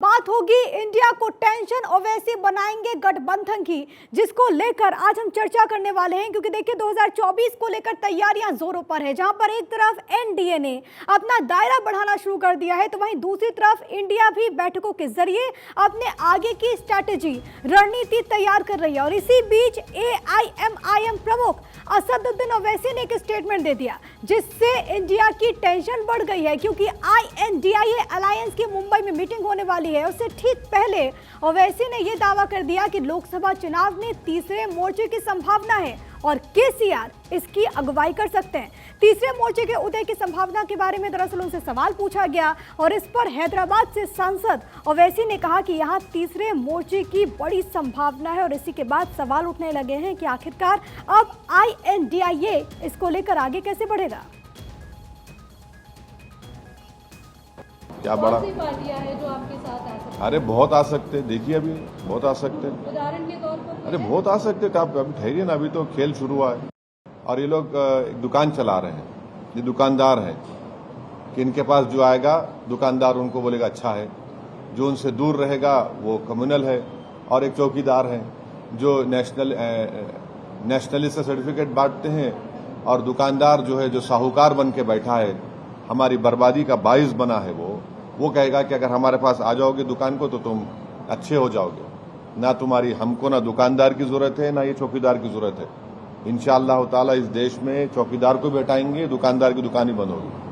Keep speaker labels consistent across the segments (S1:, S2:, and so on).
S1: बात होगी इंडिया को टेंशन ओवैसी बनाएंगे गठबंधन की, जिसको लेकर आज हम चर्चा करने वाले हैं। क्योंकि देखिए 2024 को लेकर तैयारियां जोरों पर है, जहां पर एक तरफ एनडीए ने अपना दायरा बढ़ाना शुरू कर दिया है, तो वहीं दूसरी तरफ इंडिया भी बैठकों के जरिए अपने आगे की स्ट्रैटेजी रणनीति तैयार कर रही है। और इसी बीच एआईएमआईएम प्रमुख असदुद्दीन ओवैसी ने एक स्टेटमेंट दे दिया, जिससे इंडिया की टेंशन बढ़ गई है। क्योंकि आईएनडीआईए अलायंस की मुंबई में मीटिंग होने वाली है, उससे ठीक पहले ओवैसी ने यह दावा कर दिया कि लोकसभा चुनाव में तीसरे मोर्चे की संभावना है और केसीआर इसकी अगुवाई कर सकते हैं। तीसरे मोर्चे के उदय की संभावना के बारे में दरअसल उनसे सवाल पूछा गया और इस पर हैदराबाद से सांसद ओवैसी ने कहा कि यहां तीसरे मोर्चे की बड़ी संभावना है। और इसी के बाद सवाल उठने लगे हैं कि आखिरकार अब आईएनडीआईए इसको लेकर आगे कैसे बढ़ेगा।
S2: क्या बड़ा
S3: पार्टियां हैं जो आपके साथ आ सकती हैं?
S2: अरे बहुत आ सकते, देखिए अभी बहुत आ सकते हैं।
S3: उदाहरण के तौर पर
S2: अरे बहुत आ सकते, आप अभी ठहरिए ना, अभी तो खेल शुरू हुआ है। और ये लोग एक दुकान चला रहे हैं, ये दुकानदार हैं कि इनके पास जो आएगा दुकानदार उनको बोलेगा अच्छा है, जो उनसे दूर रहेगा वो कम्युनल है। और एक चौकीदार हैं जो नेशनलिस्ट सर्टिफिकेट बांटते हैं, और दुकानदार जो है जो साहूकार बन के बैठा है, हमारी बर्बादी का बाइस बना है, वो कहेगा कि अगर हमारे पास आ जाओगे दुकान को तो तुम अच्छे हो जाओगे। ना तुम्हारी हमको ना दुकानदार की जरूरत है, ना ये चौकीदार की जरूरत है। इंशाअल्लाह ताला इस देश में चौकीदार को भी हटाएंगे, दुकानदार की दुकान ही बंद होगी।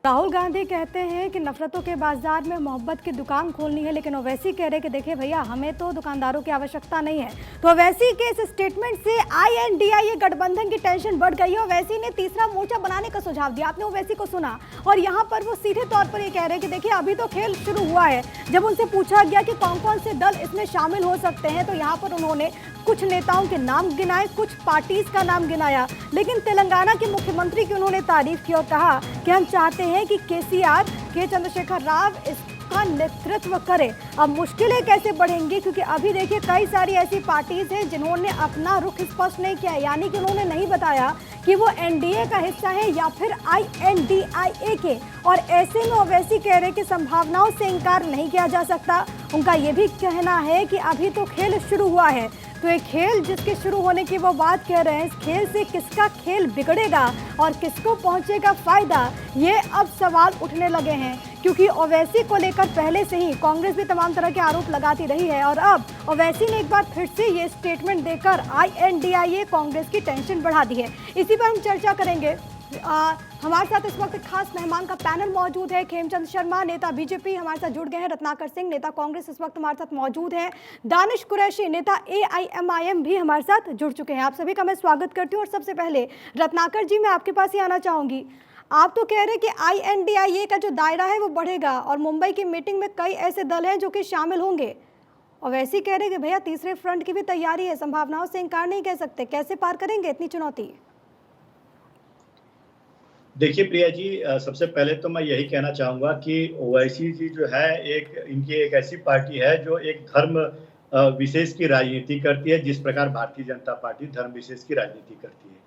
S1: राहुल गांधी कहते हैं कि नफरतों के बाजार में मोहब्बत की दुकान खोलनी है, लेकिन ओवैसी कह रहे हैं कि देखिए भैया हमें तो दुकानदारों की आवश्यकता नहीं है। तो ओवैसी के इस स्टेटमेंट से आईएनडीआईए गठबंधन की टेंशन बढ़ गई है। ओवैसी ने तीसरा मोर्चा बनाने का सुझाव दिया, आपने ओवैसी को सुना, और यहाँ पर वो सीधे तौर पर ये कह रहे हैं कि देखिए अभी तो खेल शुरू हुआ है। जब उनसे पूछा गया कि कौन कौन से दल इसमें शामिल हो सकते हैं, तो यहाँ पर उन्होंने कुछ नेताओं के नाम गिनाए, कुछ पार्टीज का नाम गिनाया, लेकिन तेलंगाना के मुख्यमंत्री की उन्होंने तारीफ की और कहा कि हम चाहते हैं कि केसीआर के चंद्रशेखर राव इसका नेतृत्व करे। अब मुश्किलें कैसे बढ़ेंगी, क्योंकि अभी देखिए कई सारी ऐसी पार्टीज हैं जिन्होंने अपना रुख स्पष्ट नहीं किया, यानी कि उन्होंने नहीं बताया कि वो एनडीए का हिस्सा है या फिर आईएनडीआईए के। और ऐसे में ओवैसी कह रहे कि संभावनाओं से इनकार नहीं किया जा सकता। उनका ये भी कहना है कि अभी तो खेल शुरू हुआ है, तो एक खेल जिसके शुरू होने की वो बात कह रहे हैं, इस खेल से किसका खेल बिगड़ेगा और किसको पहुंचेगा फायदा, ये अब सवाल उठने लगे हैं। क्योंकि ओवैसी को लेकर पहले से ही कांग्रेस भी तमाम तरह के आरोप लगाती रही है, और अब ओवैसी ने एक बार फिर से ये स्टेटमेंट देकर आईएनडीआईए कांग्रेस की टेंशन बढ़ा दी है। इसी पर हम चर्चा करेंगे। हमारे साथ इस वक्त खास मेहमान का पैनल मौजूद है। खेमचंद शर्मा नेता बीजेपी हमारे साथ जुड़ गए हैं, रत्नाकर सिंह नेता कांग्रेस इस वक्त हमारे साथ मौजूद हैं, दानिश कुरैशी नेता एआईएमआईएम भी हमारे साथ जुड़ चुके हैं। आप सभी का मैं स्वागत करती हूँ। और सबसे पहले रत्नाकर जी, मैं आपके पास ही आना चाहूंगी। आप तो कह रहे हैं कि आईएनडीआईए का जो दायरा है वो बढ़ेगा और मुंबई की मीटिंग में कई ऐसे दल हैं जो कि शामिल होंगे, और वैसे ही कह रहे हैं कि भैया तीसरे फ्रंट की भी तैयारी है, संभावनाओं से इनकार नहीं कह सकते। कैसे पार करेंगे इतनी चुनौती?
S4: देखिए प्रिया जी, सबसे पहले तो मैं यही कहना चाहूँगा कि ओवैसी जी जो है इनकी एक ऐसी पार्टी है जो एक धर्म विशेष की राजनीति करती है, जिस प्रकार भारतीय जनता पार्टी धर्म विशेष की राजनीति करती है।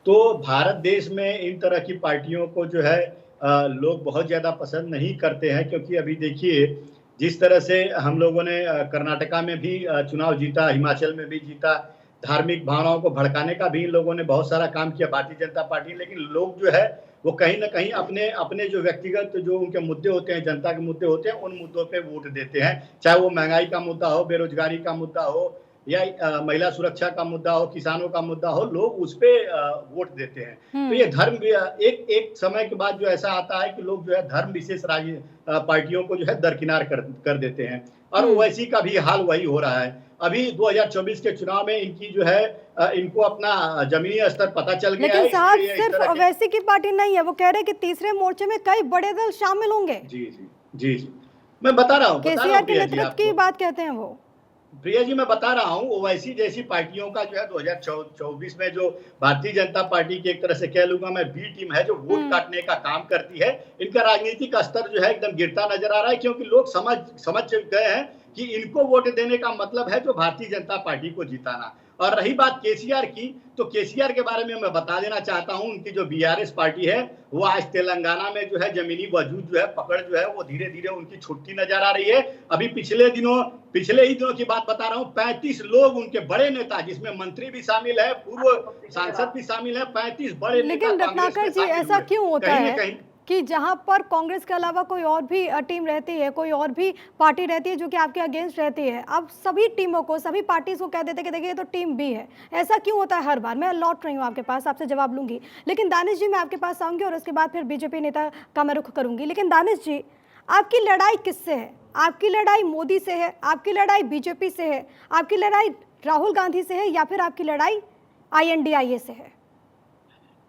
S4: तो भारत देश में इन तरह की पार्टियों को जो है लोग बहुत ज़्यादा पसंद नहीं करते हैं, क्योंकि अभी देखिए जिस तरह से हम लोगों ने कर्नाटका में भी चुनाव जीता, हिमाचल में भी जीता, धार्मिक भावनाओं को भड़काने का भी इन लोगों ने बहुत सारा काम किया भारतीय जनता पार्टी। लेकिन लोग जो है वो कहीं ना कहीं अपने अपने जो व्यक्तिगत जो उनके मुद्दे होते हैं, जनता के मुद्दे होते हैं, उन मुद्दों पे वोट देते हैं। चाहे वो महंगाई का मुद्दा हो, बेरोजगारी का मुद्दा हो, या महिला सुरक्षा का मुद्दा हो, किसानों का मुद्दा हो, लोग उस पे वोट देते हैं। तो ये धर्म एक समय के बाद जो ऐसा आता है कि लोग जो है धर्म विशेष पार्टियों को जो है दरकिनार कर देते हैं, और ओवैसी का भी हाल वही हो रहा है। अभी 2024 के चुनाव में इनकी जो है इनको अपना जमीनी स्तर पता चल गया है।
S1: लेकिन साहब सिर्फ ओवैसी की पार्टी नहीं है, वो कह रहे हैं कि तीसरे मोर्चे में कई बड़े दल शामिल होंगे।
S4: जी जी जी जी, मैं बता रहा हूँ
S1: केसीआर के नेतृत्व की बात कहते हैं वो।
S4: प्रिया जी, मैं बता रहा हूँ, ओवैसी जैसी पार्टियों का जो है 2024 में जो भारतीय जनता पार्टी की एक तरह से कह लूंगा मैं बी टीम है, जो वोट काटने का काम करती है, इनका राजनीतिक स्तर जो है एकदम गिरता नजर आ रहा है। क्योंकि लोग समझ गए हैं कि इनको वोट देने का मतलब है जो भारतीय जनता पार्टी को जिताना। और रही बात केसीआर की, तो केसीआर के बारे में मैं बता देना चाहता हूं, उनकी जो बीआरएस पार्टी है वो आज तेलंगाना में जो है जमीनी वजूद जो है, पकड़ जो है वो धीरे धीरे उनकी छुट्टी नजर आ रही है। अभी पिछले ही दिनों की बात बता रहा हूं, 35 लोग उनके बड़े नेता, जिसमें मंत्री भी शामिल है, पूर्व सांसद भी शामिल है, 35 बड़े नेता।
S1: लेकिन रत्नाकर जी, ऐसा क्यों होता है कि जहां पर कांग्रेस के अलावा कोई और भी टीम रहती है, कोई और भी पार्टी रहती है जो कि आपके अगेंस्ट रहती है, अब सभी टीमों को, सभी पार्टीज को कह देते कि देखिए ये तो टीम बी है? ऐसा क्यों होता है हर बार? मैं लौट रही हूँ आपके पास, आपसे जवाब लूंगी, लेकिन दानिश जी मैं आपके पास आऊंगी और उसके बाद फिर बीजेपी नेता का मैं रुख करूंगी। लेकिन दानिश जी, आपकी लड़ाई किससे है? आपकी लड़ाई मोदी से है, आपकी लड़ाई बीजेपी से है, आपकी लड़ाई राहुल गांधी से है, या फिर आपकी लड़ाई INDIA से है?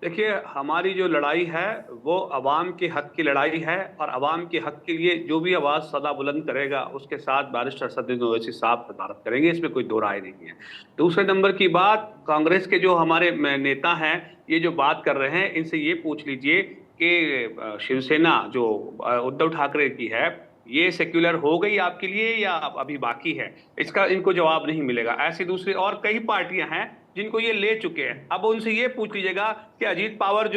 S5: देखिए, हमारी जो लड़ाई है वो अवाम के हक की लड़ाई है, और अवाम के हक के लिए जो भी आवाज़ सदा बुलंद करेगा उसके साथ बैरिस्टर असदुद्दीन ओवैसी साहब तदारत करेंगे, इसमें कोई दो राय नहीं है। दूसरे नंबर की बात, कांग्रेस के जो हमारे नेता हैं ये जो बात कर रहे हैं, इनसे ये पूछ लीजिए कि शिवसेना जो उद्धव ठाकरे की है, ये सेक्युलर हो गई आपके लिए या अभी बाकी है? इसका इनको जवाब नहीं मिलेगा। ऐसी दूसरी और कई पार्टियां हैं जिनको ये ले चुके हैं। अब उनसे ये पूछ लीजिएगा कि अजीत पवार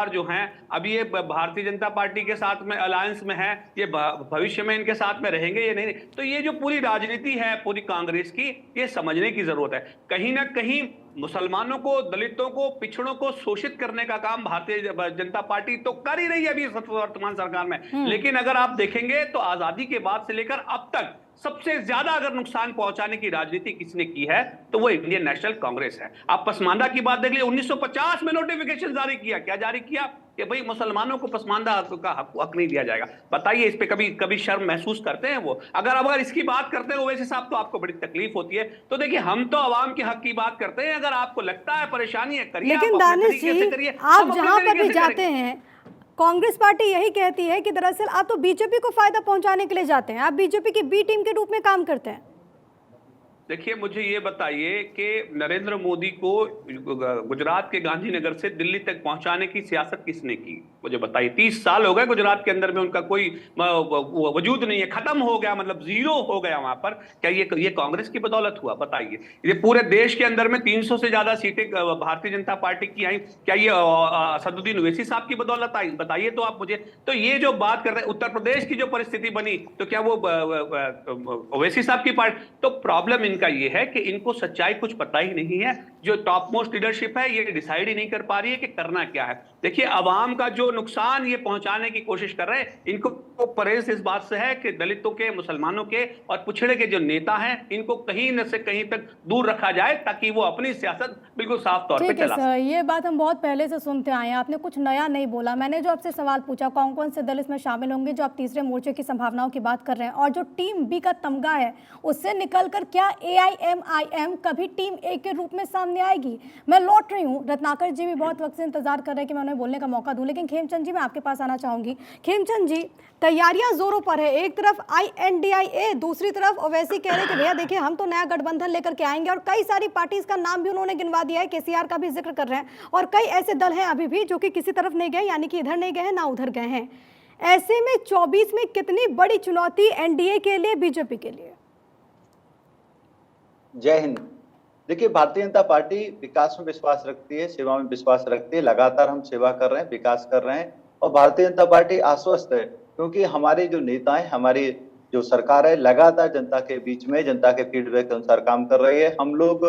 S5: जो हैं अभी ये भारतीय जनता पार्टी के साथ में अलायंस में है, ये भविष्य में इनके साथ में रहेंगे या नहीं? तो ये जो पूरी राजनीति है पूरी कांग्रेस की, ये समझने की जरूरत है। कहीं ना कहीं मुसलमानों को, दलितों को, पिछड़ों को शोषित करने का काम भारतीय जनता पार्टी तो कर ही रही है अभी वर्तमान सरकार में। लेकिन अगर आप देखेंगे तो आजादी के बाद से लेकर अब तक सबसे ज्यादा अगर नुकसान पहुंचाने की राजनीति किसने की है तो वो इंडियन नेशनल कांग्रेस है। आप पसमानदा की बात देख लीजिए, 1950 में नोटिफिकेशन जारी किया, क्या जारी किया कि भाई मुसलमानों को पसमानदा का हक नहीं दिया जाएगा। बताइए, इस पे कभी शर्म महसूस करते हैं वो? अगर इसकी बात करते हैं ओवैसी साहब तो आपको बड़ी तकलीफ होती है। तो देखिए, हम तो आवाम के हक की बात करते हैं, अगर आपको लगता है परेशानी है करिए,
S1: लेकिन दानिश जी, आप जहां पर भी जाते हैं कांग्रेस पार्टी यही कहती है कि दरअसल आप तो बीजेपी को फायदा पहुंचाने के लिए जाते हैं, आप बीजेपी की बी टीम के रूप में काम करते हैं।
S5: देखिए, मुझे ये बताइए कि नरेंद्र मोदी को गुजरात के गांधीनगर से दिल्ली तक पहुंचाने की सियासत किसने की? मुझे बताइए। 30 साल हो गए गुजरात के अंदर में उनका कोई वजूद नहीं है, खत्म हो गया, मतलब जीरो हो गया वहां पर। क्या ये कांग्रेस की बदौलत हुआ? बताइए। ये पूरे देश के अंदर में 300 से ज्यादा सीटें भारतीय जनता पार्टी की आई, क्या ये असदुद्दीन ओवैसी साहब की बदौलत आई? बताइए तो आप मुझे। तो ये जो बात कर रहे हैं उत्तर प्रदेश की जो परिस्थिति बनी, तो क्या वो ओवैसी साहब की पार्टी? तो प्रॉब्लम का ये है कि इनको सच्चाई कुछ पता ही नहीं है। जो टॉप मोस्ट लीडरशिप है ये डिसाइड ही नहीं कर पा रही है कि करना क्या है। देखिए, आवाम का जो नुकसान ये पहुंचाने की कोशिश कर रहे हैं, इनको परहेज इस बात से है कि दलितों के, मुसलमानों के और पिछड़े के जो नेता हैं इनको कहीं न से कहीं तक दूर रखा जाए ताकि वो अपनी सियासत बिल्कुल साफ तौर पे चला सके।
S1: ये बात हम बहुत पहले से सुनते आए हैं, आपने कुछ नया नहीं बोला। मैंने जो आपसे सवाल पूछा कौन कौन से दल इसमें शामिल होंगे, जो आप तीसरे मोर्चे की संभावनाओं की बात कर रहे हैं, और जो टीम बी का तमगा है उससे निकलकर क्या AIMIM कभी टीम ए के रूप में सामने आएगी? मैं लौट रही हूँ, रत्नाकर जी भी बहुत वक्त से इंतजार कर रहे हैं कि मैं उन्हें बोलने का मौका दूं, लेकिन खेमचंद जी मैं आपके पास आना चाहूंगी। खेमचंद जी, तैयारियां जोरों पर है, एक तरफ INDIA, दूसरी तरफ ओवैसी कह रहे हैं कि भैया देखिए हम तो नया गठबंधन लेकर के आएंगे, और कई सारी पार्टीज का नाम भी उन्होंने गिनवा दिया है, KCR का भी जिक्र कर रहे हैं, और कई ऐसे दल हैं अभी भी जो कि किसी तरफ नहीं गए, यानी कि इधर नहीं गए हैं ना उधर गए हैं। ऐसे में 24 में कितनी बड़ी चुनौती NDA के लिए, बीजेपी के लिए?
S6: जय हिंद। देखिए, भारतीय जनता पार्टी विकास में विश्वास रखती है, सेवा में विश्वास रखती है। लगातार हम सेवा कर रहे हैं, विकास कर रहे हैं, और भारतीय जनता पार्टी आश्वस्त है क्योंकि हमारे जो नेता हैं, हमारी जो सरकार है, लगातार जनता के बीच में, जनता के फीडबैक के अनुसार काम कर रही है। हम लोग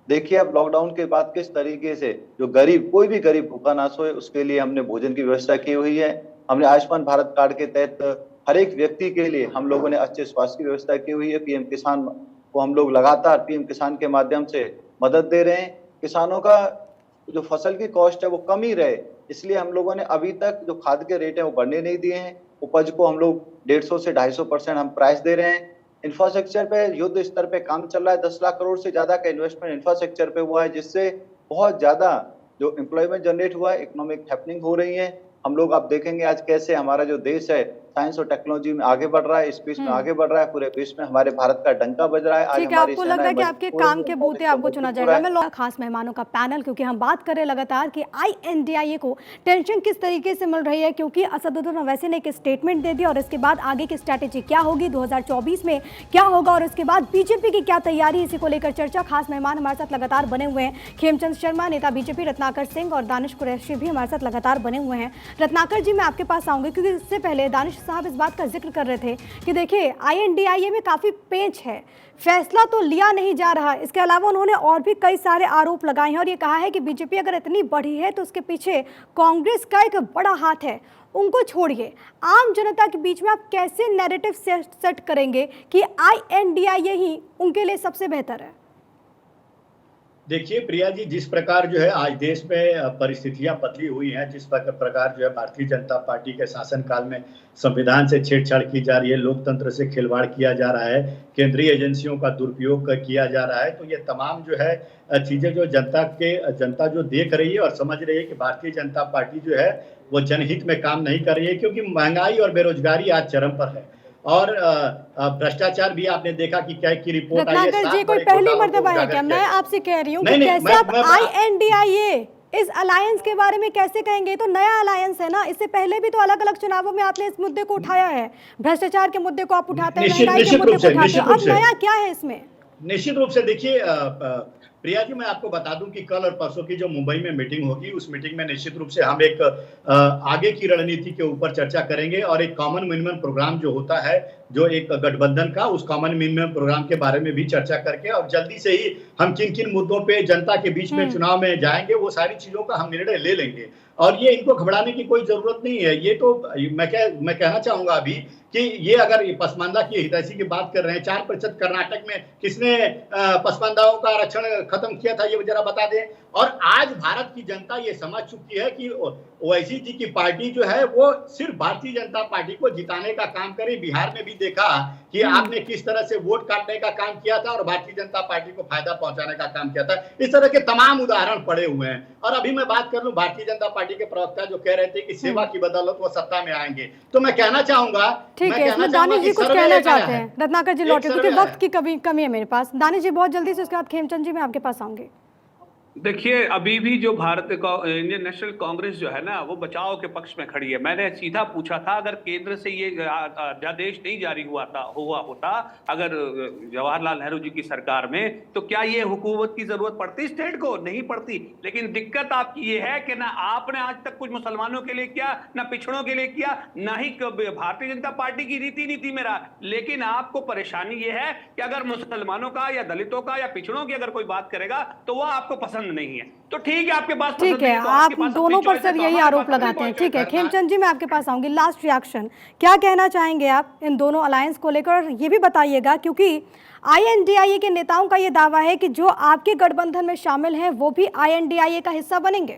S6: देखिए, अब लॉकडाउन के बाद किस तरीके से जो गरीब, कोई भी गरीब भूखा ना सोए, उसके लिए हमने भोजन की व्यवस्था की हुई है। हमने आयुष्मान भारत कार्ड के तहत हर एक व्यक्ति के लिए हम लोगों ने अच्छे स्वास्थ्य की व्यवस्था की हुई है। PM किसान को हम लोग लगातार PM किसान के माध्यम से मदद दे रहे हैं। किसानों का जो फसल की कॉस्ट है वो कम ही रहे, इसलिए हम लोगों ने अभी तक जो खाद के रेट है वो बढ़ने नहीं दिए हैं। उपज को हम लोग 150 से 250% हम प्राइस दे रहे हैं। इंफ्रास्ट्रक्चर पे युद्ध स्तर पे काम चल रहा है। 10 लाख करोड़ से ज्यादा का इन्वेस्टमेंट इंफ्रास्ट्रक्चर पे हुआ है, जिससे बहुत ज्यादा जो एम्प्लॉयमेंट जनरेट हुआ है, इकोनॉमिक हैपनिंग हो रही है। हम लोग आप देखेंगे आज कैसे हमारा जो देश है साइंस और टेक्नोलॉजी में आगे बढ़ रहा है, स्पेस में आगे बढ़ रहा है, पूरे विश्व में हमारे भारत का डंका बज रहा है। आज
S1: ठीक है,
S6: हमारी
S1: आपको लग रहा है कि आपके काम के बूते आपको चुना जाएगा। मैं खास मेहमानों का पैनल, क्योंकि हम बात कर रहे हैं लगातार कि INDIA को टेंशन किस तरीके से मिल रही है, क्योंकि असदुद्दीन ओवैसी ने एक स्टेटमेंट दे दिया और इसके बाद आगे की स्ट्रैटेजी क्या होगी, 2024 में क्या होगा और इसके बाद बीजेपी की क्या तैयारी, इसी को लेकर चर्चा। खास मेहमान हमारे साथ लगातार बने हुए हैं, खेमचंद शर्मा नेता बीजेपी, रत्नाकर सिंह और दानिश कुरैशी भी हमारे साथ लगातार बने हुए हैं। रत्नाकर जी, मैं आपके पास आऊंगी क्योंकि इससे पहले दानिश साहब इस बात का जिक्र कर रहे थे कि देखिए INDIA में काफी पेंच है, फैसला तो लिया नहीं जा रहा। इसके अलावा उन्होंने और भी कई सारे आरोप लगाए हैं और ये कहा है कि बीजेपी अगर इतनी बड़ी है तो उसके पीछे कांग्रेस का एक बड़ा हाथ है। उनको छोड़िए, आम जनता के बीच में आप कैसे नैरेटिव सेट करेंगे कि INDIA ही उनके लिए सबसे बेहतर है?
S4: देखिए प्रिया जी, जिस प्रकार जो है आज देश में परिस्थितियां बदली हुई हैं, जिस प्रकार जो है भारतीय जनता पार्टी के शासनकाल में संविधान से छेड़छाड़ की जा रही है, लोकतंत्र से खिलवाड़ किया जा रहा है, केंद्रीय एजेंसियों का दुरुपयोग किया जा रहा है, तो ये तमाम जो है चीजें जो जनता जो देख रही है और समझ रही है कि भारतीय जनता पार्टी जो है वो जनहित में काम नहीं कर रही है, क्योंकि महंगाई और बेरोजगारी आज चरम पर है और भ्रष्टाचार भी आपने देखा कि क्या की रिपोर्ट आई है।
S1: रत्नाकर जी, कोई पहली मर्तबा है क्या? मैं आपसे कह रही हूँ कि कैसे आप INDIA इस अलायंस के बारे में कैसे कहेंगे? तो नया अलायंस है ना, इससे पहले भी तो अलग अलग चुनावों में आपने इस मुद्दे को उठाया है, भ्रष्टाचार के मुद्दे को आप उठाते हैं, महंगाई के मुद्दे को उठाते हैं, अब नया क्या है इसमें?
S4: निश्चित रूप से देखिए प्रिया जी, मैं आपको बता दूं कि कल और परसों की जो मुंबई में मीटिंग होगी, उस मीटिंग में निश्चित रूप से हम एक आगे की रणनीति के ऊपर चर्चा करेंगे और एक कॉमन मिनिमम प्रोग्राम जो होता है, जो एक गठबंधन का, उस कॉमन मिनिमम प्रोग्राम के बारे में भी चर्चा करके और जल्दी से ही हम किन किन मुद्दों पे जनता के बीच में चुनाव में जाएंगे, वो सारी चीजों का हम निर्णय ले लेंगे। और ये इनको घबराने की कोई जरूरत नहीं है। ये तो मैं कहना चाहूंगा अभी कि ये अगर पसमानदा की हितैषी की बात कर रहे हैं, 4% कर्नाटक में किसने पसमानदाओं का आरक्षण खत्म किया था, ये जरा बता दें। और आज भारत की जनता ये समझ चुकी है कि ओवैसी जी की पार्टी जो है वो सिर्फ भारतीय जनता पार्टी को जिताने का काम करे। बिहार में भी देखा कि आपने किस तरह से वोट काटने का काम किया था और भारतीय जनता पार्टी को फायदा पहुंचाने का काम किया था। इस तरह के तमाम उदाहरण पड़े हुए हैं। और अभी मैं बात कर लूं भारतीय जनता पार्टी के प्रवक्ता जो कह रहे थे कि सेवा की बदौलत वो सत्ता में आएंगे, तो मैं कहना चाहूंगा,
S1: ठीक है, इसमें दानिश जी कुछ कहना चाहते हैं। रत्नाकर जी लौटे क्योंकि वक्त की कमी है मेरे पास। दानिश जी बहुत जल्दी से, उसके बाद खेमचंद जी मैं आपके पास आऊंगी।
S5: देखिए, अभी भी जो इंडियन नेशनल कांग्रेस जो है ना, वो बचाव के पक्ष में खड़ी है। मैंने सीधा पूछा था, अगर केंद्र से ये अध्यादेश नहीं जारी हुआ होता अगर जवाहरलाल नेहरू जी की सरकार में, तो क्या ये हुकूमत की जरूरत पड़ती स्टेट को? नहीं पड़ती। लेकिन दिक्कत आपकी ये है कि ना आपने आज तक कुछ मुसलमानों के लिए किया, ना पिछड़ों के लिए किया, ना ही भारतीय जनता पार्टी की रीति नीति में रहा। लेकिन आपको परेशानी ये है कि अगर मुसलमानों का या दलितों का या पिछड़ों की अगर कोई बात करेगा तो वह आपको पसंद नहीं है। तो ठीक है, आपके पास
S1: ठीक है, आप दोनों पर सर यही आरोप लगाते हैं। ठीक है, खेमचंद जी मैं आपके पास आऊंगी। लास्ट रिएक्शन क्या कहना चाहेंगे आप इन दोनों अलायंस को लेकर? और ये भी बताइएगा, क्योंकि INDIA के नेताओं का ये दावा है कि जो आपके गठबंधन में शामिल हैं वो भी INDIA का हिस्सा बनेंगे।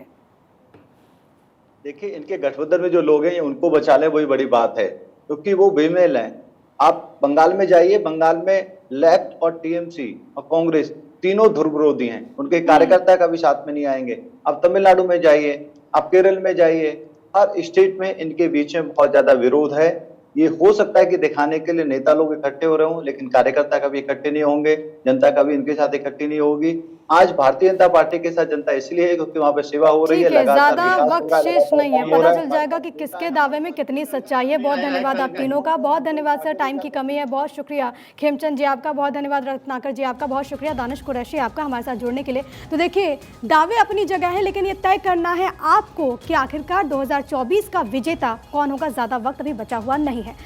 S6: देखिए, इनके गठबंधन में जो लोग हैं उनको बचा ले, वही बड़ी बात है, क्योंकि वो बेमेल हैं। आप बंगाल में जाइए, बंगाल में लेफ्ट और TMC और कांग्रेस तीनों ध्रुव विरोधी हैं, उनके कार्यकर्ता कभी साथ में नहीं आएंगे। अब तमिलनाडु में जाइए, अब केरल में जाइए, हर स्टेट में इनके बीच में बहुत ज्यादा विरोध है। ये हो सकता है कि दिखाने के लिए नेता लोग इकट्ठे हो रहे हों, लेकिन कार्यकर्ता कभी इकट्ठे नहीं होंगे, जनता कभी इनके साथ इकट्ठी नहीं होगी। आज भारतीय जनता पार्टी के साथ जनता इसलिए है क्योंकि वहां पे सेवा हो रही है,
S1: ज्यादा वक्त शेष नहीं है, पता चल जाएगा कि किसके दावे में कितनी सच्चाई है। बहुत धन्यवाद आप तीनों का, बहुत धन्यवाद सर, टाइम की कमी है, बहुत शुक्रिया। खेमचंद जी आपका बहुत धन्यवाद, रत्नाकर जी आपका बहुत शुक्रिया, दानिश कुरैशी आपका हमारे साथ जुड़ने के लिए। तो देखिए, दावे अपनी जगह है, लेकिन ये तय करना है आपको कि आखिरकार 2024 का विजेता कौन होगा। ज्यादा वक्त अभी बचा हुआ नहीं है।